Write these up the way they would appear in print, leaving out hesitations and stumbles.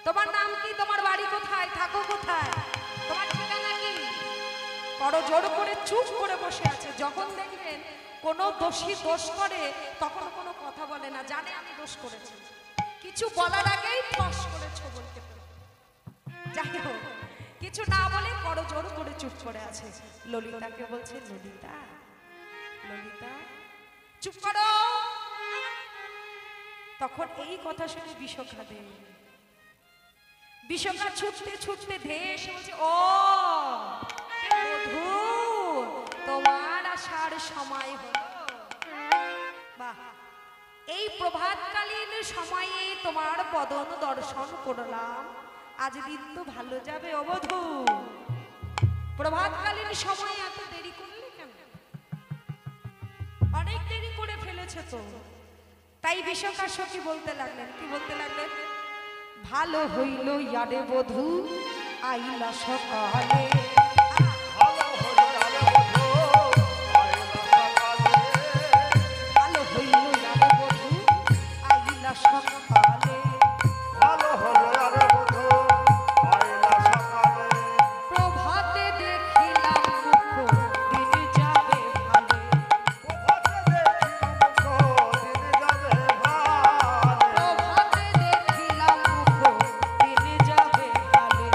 তোমার নাম কি, তোমার বাড়ি কোথায়, থাকো কোথায়, তোমার ঠিকানা কি? বড় জোর করে চুপ করে বসে আছে। যখন দেখবেন কোনো দোষী দোষ করে তখন কোনো কথা বলে না, জানে আমি দোষ করেছি, কিছু বলার আগেই ফস করেছো বলতে পারে। যাই হোক, কিছু না বলে বড় জোর করে চুপ করে আছে। ললিতাকে বলছে, ললিতা, ললিতা চুপ করো। তখন এই কথা শুনে বিষখা দে, বিষখা ছুটতে ছুটতে ধেয়ে এসে বলছে, ও বধূ, তোমার আসার সময় হলো। বাহ, এই প্রভাতকালীন সময়ে তোমার বদন দর্শন করলাম, আজ দিন তো ভালো যাবে ও বধূ। প্রভাতকালীন সময়ে এত দেরি করলে কেন? অনেক দেরি করে ফেলেছে তো। তাই বিষখা সখী বলতে লাগলেন, কি বলতে লাগলেন? ভালো হইল ইয়ারে বধূ আইলা সকালে, ভালো হইল ইয়ারে বধূ আইলা সকালে, ভালো হলো আরে বধূ আইলা সকালে, প্রভাতে দেখিলাম মুখ দিন যাবে ভালে, প্রভাতে দেখিলাম মুখ দিন যাবে ভালে, প্রভাতে দেখিলাম মুখ দিন যাবে ভালে,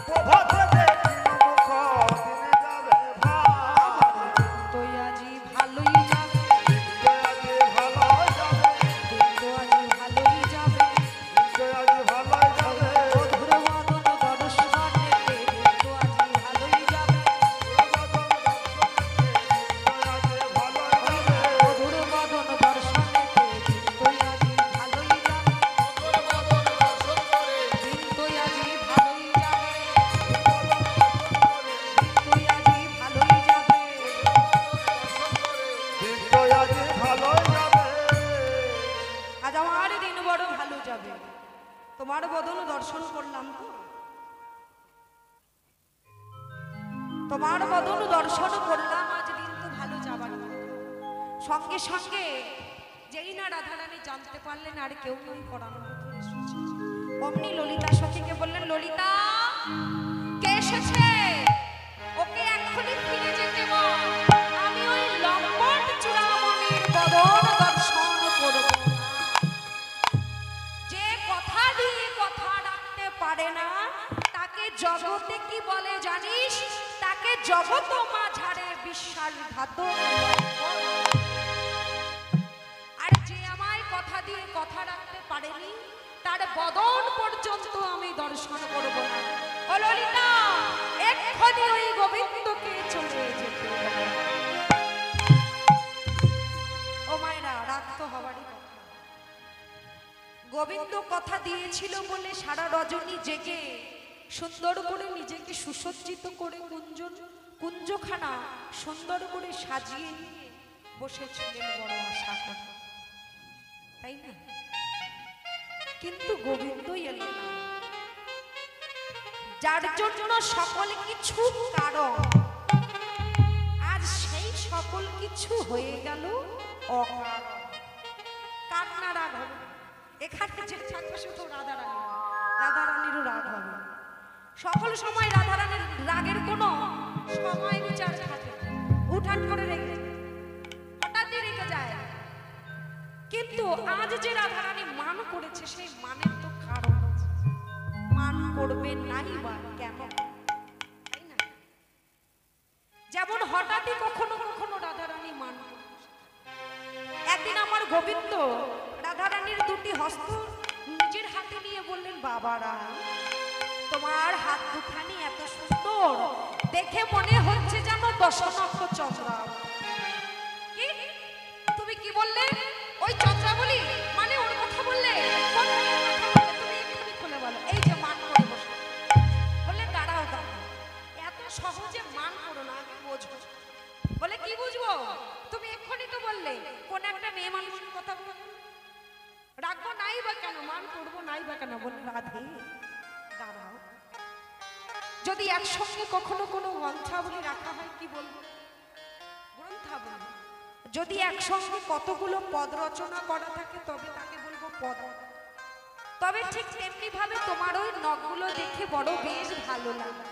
প্রভাতে দেখিলাম মুখ দিন যাবে ভালে, তো আজি ভালোই যাবে, তো আজি ভালো যাবে, তো আজি ভালোই যাবে, তো আজি ভালো যাবে, বধুর বদন দর্শনে তো আজি ভালোই যাবে, বধুর বদন দর্শনে তো আজি ভালোই যাবে, দিন তো আজি ভালোই যাবে, দিন তো আজি ভালোই যাবে। আজ আমার দিন বড় ভালো যাবে, তোমার বদন দর্শন করলাম তো, তোমার বদন দর্শন করলাম, আজ দিন তো ভালো যাবার। সঙ্গে সঙ্গে যেই না রাধারানী জানতে পারলেন আর কেউ নই পড়ানো অমনি ললিতা সখীকে বললেন, ললিতা কে এসেছে? ওকে এক্ষুনি ফিরে যেতে বল, আমি ওই লম্বট চূড়ামণির বদন দর্শন করব। যে কথা দিয়ে কথা রাখতে পারে না তাকে জগতে কি বলে জানিস? তাকে জগত মাঝারে বিশ্বাসঘাতক। আর যে আমায় কথা দিয়ে কথা রাখতে পারেনি তার বদন পর্যন্ত আমি দর্শন করব না। ও ললিতা, এক্ষুনি ওই গোবিন্দকে চলে যেতে হবে। ও মায়েরা, রাগ তো হওয়ারই কথা। গোবিন্দ কথা দিয়েছিল বলে সারা রজনী জেগে সুন্দর করে নিজেকে সুসজ্জিত করে কুঞ্জখানা সুন্দর করে সাজিয়ে নিয়ে বসেছিলেন বড় আশা করে, তাই না? কিন্তু গোবিন্দ এলো না, যার জন্য সকল কিছু কারণ, আজ সেই সকল কিছু হয়ে গেল অকারণ। কান্না রাগ হবে, এখানে যে থাকবে শুধু রাধারানী, রাধারানীরও রাগ হবে। সকল সময় রাধারানীর রাগের কোনো সময় বিচার থাকে, হুটহাট করে রেখে হঠাৎই রেখে যায়। কিন্তু আজ যে রাধারানী মান করেছে সেই মানের তো কারণ আছে। মান করবে নাই বা কেন, তাই না? যেমন হঠাৎই কখনো কখনো রাধারানী মান করেছে। একদিন আমার গোবিন্দ রাধারানীর দুটি হস্ত নিজের হাতে নিয়ে বললেন, বাবারা তোমার হাত দুখানি এত সুন্দর, দেখে মনে হচ্ছে যেন দশনক্ষ চন্দ্রা। কি তুমি কি বললে? ওই চন্দ্রাবলী মানে ওর কথা বললে? কোন মেয়ের কথা বললে? তুমি এক্ষুনি খুলে বলো। এই যে মান করে বসে বললে, দাঁড়াও দাঁড়াও, এত সহজে মান করো না, আগে বোঝো। বলে কি বুঝবো? তুমি এক্ষুনি তো বললে কোন একটা মেয়ে মানুষের কথা বলবে, রাখবো নাই বা কেন, মান করবো নাই বা কেন? বলে রাধে দাঁড়াও, যদি একসঙ্গে কখনো কোনো গ্রন্থাবলী রাখা হয় কি বলবো? গ্রন্থাবলী। যদি একসঙ্গে কতগুলো পদ রচনা করা থাকে তবে তাকে বলবো পদ। তবে ঠিক তেমনি ভাবে তোমার ওই নখগুলো দেখে বড় বেশ ভালো লাগলো।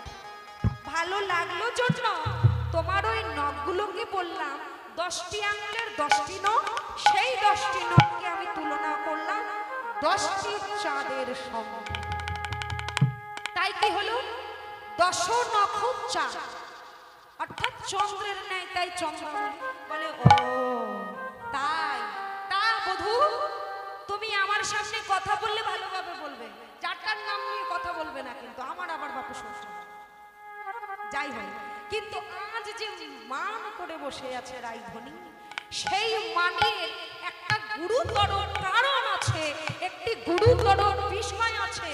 ভালো লাগলো জন্য তোমার ওই নখগুলোকে বললাম 10টি আঙুলের 10টি নখ, সেই 10টি নখকে আমি তুলনা করলাম 10টি চাঁদের সঙ্গে। তাই কি হলো 10 নখ চাঁদ, অর্থাৎ চন্দ্রের ন্যায়, তাই চন্দ্র বলে ও তাই। তা বধূ তুমি আমার সামনে কথা বললে ভালোভাবে বলবে, যারটার নাম নিয়ে কথা বলবে না, কিন্তু আমার আবার বাপু শ্বশুর যাই হোক। কিন্তু আজ যে মান করে বসে আছে রাইধনী, সেই মানের একটা গুরুতর কারণ আছে, একটি গুরুতর বিষয় আছে,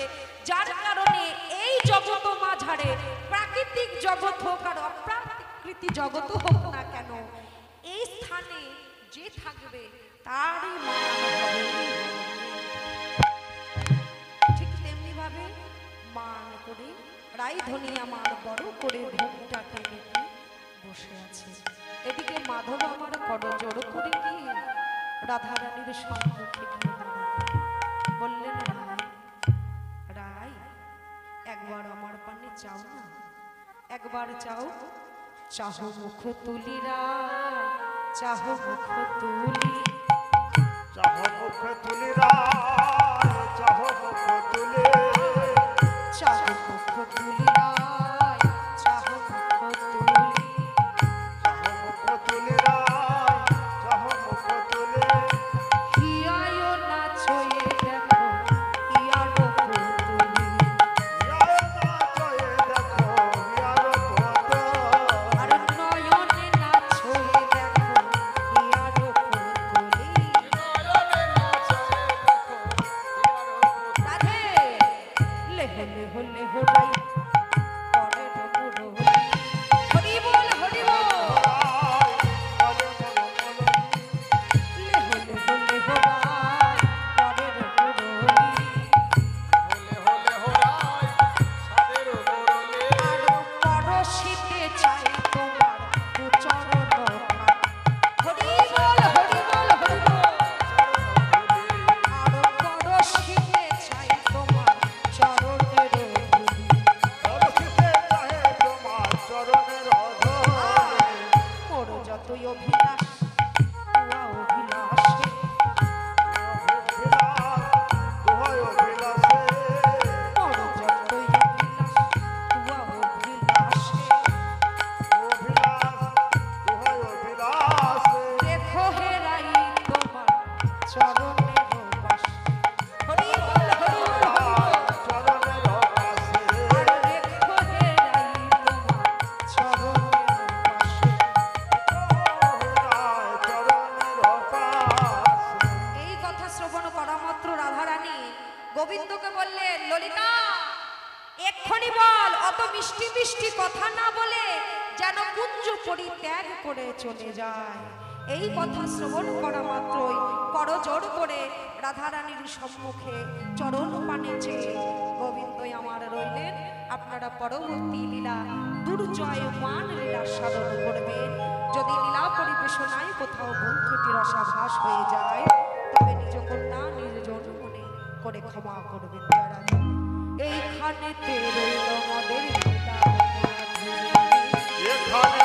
যার কারণে এই জগৎ মাঝারে প্রাকৃতিক জগৎ হোক আর অপ্রাকৃতিক জগৎ হোক না কেন, এই স্থানে যে থাকবে তারই মান হবে। ঠিক তেমনি ভাবে মান করে রাইধনী আমার বড় করে ভোগটাকে রেখে বসে আছে। এদিকে মাধব আমার করজোড় করে গিয়ে রাধারানীর সম্মুখে গিয়ে দাঁড়ালেন। বললেন রায়, রায় একবার আমার পানে চাও না, একবার চাও, চাহো মুখ তুলি রায়, চাহো মুখ তুলি, চাহ মুখ তুলি রায়, চাহ মুখ তুলি, চাহো মুখ তুলি রায়, চাহো মুখ তুলি, চাহ মুখ তুলি রায়, চাহ মুখ তুলি, হিয়ায়ও নাচয়ে দেখো হিয়ার পুতুলি, ইয়ার নাচয়ে দেখো ইয়ার পুতুলি, আর নয়নে নাচয়ে দেখো হিয়ার পুতুলি। রাধে লেহ লেহ লেহ রাই পরের মুরলি, হরি বল হরি বল। বলে বলো বলো, লেহ লেহ লেহ রাই পরের মুরলি, আর পরশিতে চাই তোমার চরণ খাট। হরি বল হরি বল হরি বল। আর পরশিতে চাই তোমার চরণের ধুলি, পরশিতে চাহে তোমার চরণের অধরে, মোর যতই অভিলাষ তুয়া অভিলাষে, দোহাই অভিলাষে, মোর যতই অভিলাষ তুয়া অভিলাষে, অভিলাষ, দোহাই অভিলাষে, দেখো হেরাই তোমার চরণের বাস। হরি বল হরি বল হরি বল। চরণের পাশে, আর দেখো হেরাই তোমার চরণের পাশে। চরণের পাশে, এই কথা শ্রবণ করা মাত্র রাধারানী গোবিন্দকে বললেন, ললিতা এক্ষুনি বল, অত মিষ্টি মিষ্টি কথা না বলে যেন কুঞ্জ পরিত্যাগ করে চলে যায়। এই কথা শ্রবণ করা মাত্রই করজোড় করে রাধারানীর সম্মুখে চরণ পানে চেয়ে গোবিন্দই আমার রইলেন। আপনারা পরবর্তী লীলা দুর্জয়মান লীলা সাধন করবেন। যদি লীলা পরিবেশনায় কোথাও ভুল ত্রুটি রসাভাস হয়ে যায়, তবে নিজ কন্যা নির্জন মনে করে ক্ষমা করবেন। যারা এইখানেতে রইল আমাদের লীলা। এখানে